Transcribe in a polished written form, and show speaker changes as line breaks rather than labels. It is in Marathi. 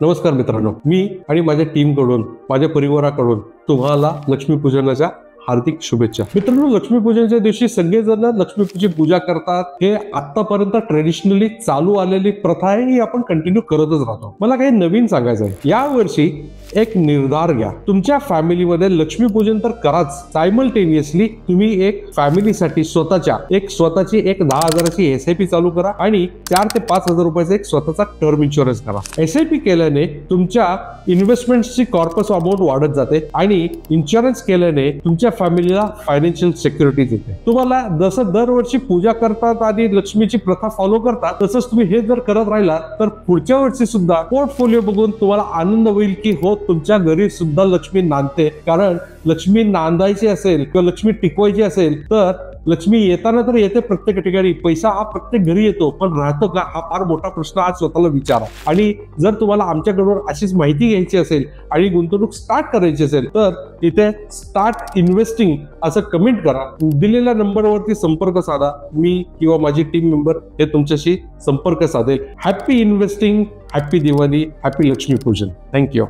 नमस्कार मित्रांनो, मी आणि माझ्या टीमकडून, माझ्या परिवाराकडून तुम्हाला लक्ष्मीपूजनाच्या हार्दिक शुभेच्छा. मित्रांनो, लक्ष्मीपूजनाच्या दिवशी सगळेजण लक्ष्मीची पूजा करतात. हे आतापर्यंत ट्रेडिशनली चालू आलेली प्रथा आहे, ही आपण कंटिन्यू करतच राहतो. मला काही नवीन सांगायचं आहे. या वर्षी एक निर्धार घ्या. तुमच्या फॅमिलीमध्ये लक्ष्मीपूजन तर कराच, सायमल्टेनियसली तुम्ही एक फॅमिलीसाठी स्वतःची एक 10,000ची SIP चालू करा आणि 4 ते 5,000 रुपयाचा एक स्वतःचा टर्म इन्शुरन्स करा. SIP केल्याने तुमच्या इन्व्हेस्टमेंटची कॉर्पस अमाऊंट वाढत जाते आणि इन्शुरन्स केल्याने तुमच्या फॅमिलीला फायनान्शियल सिक्युरिटीज येते. तुम्हाला जसं दरवर्षी पूजा करतात आणि लक्ष्मीची प्रथा फॉलो करतात, तसंच तुम्ही हे जर करत राहिला तर पुढच्या वर्षी सुद्धा पोर्टफोलिओ बघून तुम्हाला आनंद होईल की हो, तुमच्या घरी सुद्धा लक्ष्मी नांदते. कारण लक्ष्मी नांदायची असेल किंवा लक्ष्मी टिकवायची असेल तर लक्ष्मी येताना तर येते प्रत्येक ठिकाणी, पैसा हा प्रत्येक घरी येतो, पण राहतो का, हा फार मोठा प्रश्न आज स्वतःला विचारा. आणि जर तुम्हाला आमच्याकडून अशीच माहिती घ्यायची असेल आणि गुंतवणूक स्टार्ट करायची असेल तर इथे स्टार्ट इन्व्हेस्टिंग असं कमेंट करा. दिलेल्या नंबरवरती संपर्क साधा. मी किंवा माझी टीम मेंबर हे तुमच्याशी संपर्क साधेल. Happy investing, happy Diwali, happy Lakshmipujan. Thank you.